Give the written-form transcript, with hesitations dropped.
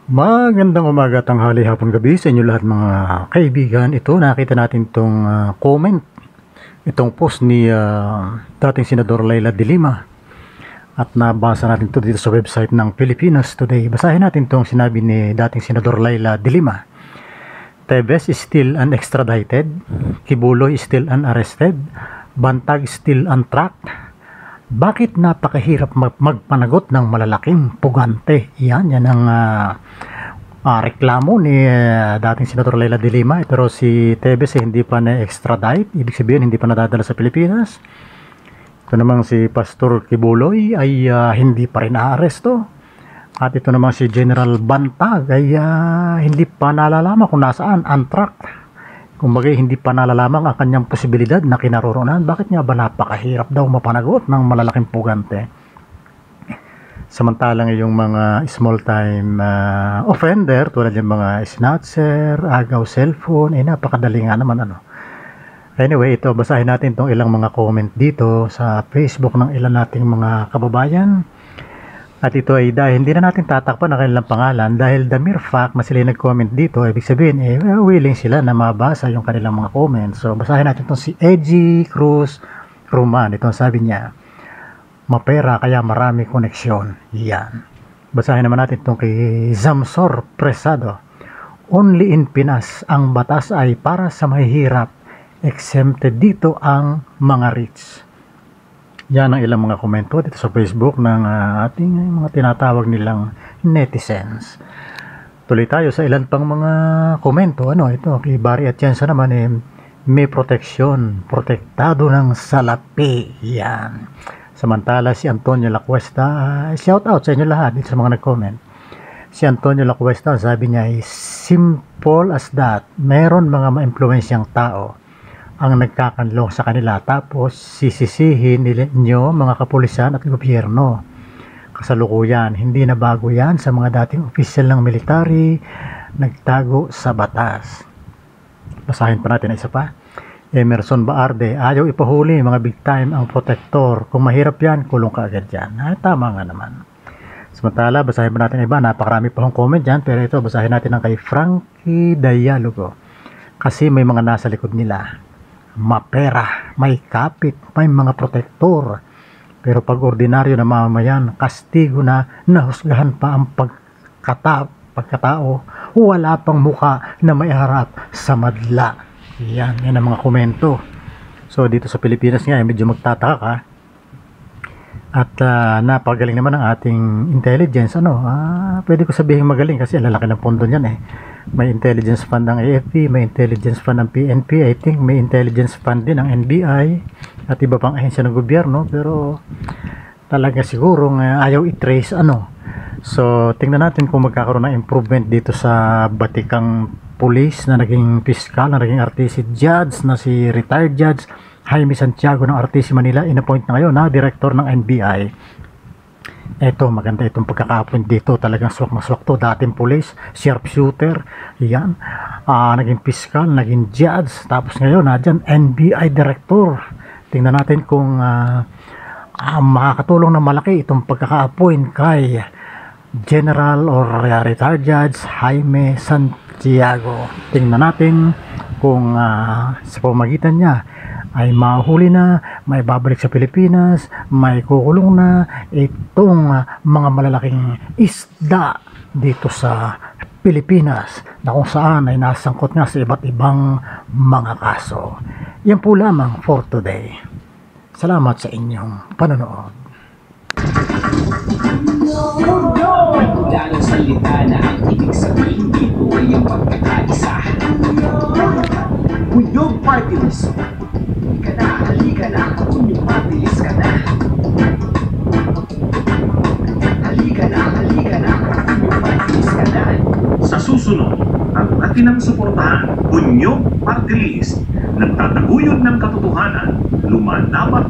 Magandang umaga, tanghali, hapon, gabi sa inyo lahat mga kaibigan. Ito, nakita natin itong comment, itong post ni dating Senador Leila de Lima. At nabasa natin ito dito sa website ng Pilipinas Today. Basahin natin itong sinabi ni dating Senador Leila de Lima. Teves is still unextradited, Kibuloy is still unarrested, Bantag is still untracked. Bakit napakahirap magpanagot ng malalaking pugante? Yan ang reklamo ni dating Senador Leila de Lima. Pero si Teves hindi pa na-extradite, ibig sabihin hindi pa nadadala sa Pilipinas. Ito namang si Pastor Kibuloy ay hindi pa rin naaresto. At ito namang si General Bantag ay hindi pa nalalaman kung nasaan, untracked. Kumbaga hindi pa nalalaman ang kanyang posibilidad na kinaroroonan. Bakit nga ba napakahirap daw mapanagot ng malalaking pugante? Samantalang yung mga small time offender tulad yung mga snatcher, agaw cellphone, napakadali nga naman Anyway, ito basahin natin itong ilang mga comment dito sa Facebook ng ilan nating mga kababayan. At ito ay dahil hindi na natin tatakpan ang kanilang pangalan dahil the mere fact na sila nag-comment dito, ibig sabihin willing sila na mabasa yung kanilang mga comments. So basahin natin itong si Edgy Cruz Roman. Ito sabi niya, mapera kaya marami koneksyon. Yan. Basahin naman natin itong kay Zamsor Presado. Only in Pinas ang batas ay para sa mahihirap. Exempted dito ang mga rich. Yan ang ilang mga komento dito sa Facebook ng ating mga tinatawag nilang netizens. Tuloy tayo sa ilan pang mga komento. Ito kay Barry Atienza naman may proteksyon, protektado ng salapi. Yan. Samantala si Antonio Lacuesta, shout out sa inyo lahat dito sa mga nag-comment. Si Antonio Lacuesta, sabi niya ay simple as that. Meron mga ma-impluensyang tao ang nagkakanlong sa kanila tapos sisisihin nyo mga kapulisan at gobyerno. Kasalukuyan, hindi na bago yan sa mga dating opisyal ng military nagtago sa batas. Basahin pa natin isa pa. Emerson Baarde, ayaw ipahuli mga big time ang protector. Kung mahirap yan, kulong ka agad yan. Tama nga naman. Samantala, basahin pa natin iba. Napakarami pa akong comment dyan, pero ito basahin natin ang kay Frankie Dialogo. Kasi may mga nasa likod nila. Mapera, may kapit, may mga protektor. Pero pag ordinaryo na mamamayan, kastigo na nahusgahan pa ang pagkatao, wala pang muka na may harap sa madla. Yan ang mga komento. So dito sa Pilipinas nga, medyo magtataka ka. At napagaling naman ang ating intelligence. Pwede ko sabihin magaling kasi lalaki ng pondo niyan May intelligence fund ng AFP, may intelligence fund ng PNP, I think may intelligence fund din ng NBI at iba pang ahensya ng gobyerno, pero talaga siguro ayaw i-trace So tingnan natin kung magkakaroon ng improvement dito sa batikang police na naging piskal, na naging RTC judge, na si retired judge Jaime Santiago ng RTC Manila, in-appoint na ngayon na director ng NBI. Eto, maganda itong pagkaka-appoint dito. Talagang swak na swak to. Dating police, sharpshooter, yan. Naging piskal, naging judge. Tapos ngayon, dyan, NBI director. Tingnan natin kung makakatulong na malaki itong pagkaka-appoint kay General or retired judge Jaime Santiago. Tingnan natin kung sa pamagitan niya ay mahuli na, may babalik sa Pilipinas, may kukulong na itong mga malalaking isda dito sa Pilipinas na kung saan ay nasangkot nga sa iba't ibang mga kaso. Yan po lamang for today. Salamat sa inyong panonood. Mula ng salita na ang ibig sabihin dito ay ang pagkakaisa. Uyog Party List. Halika na, Uyog Party List ka na. Halika na, Uyog Party List ka na. Sa susunod, ang atinang suportahan, Uyog Party List, nagtataguyod ng katotohanan, lumalaban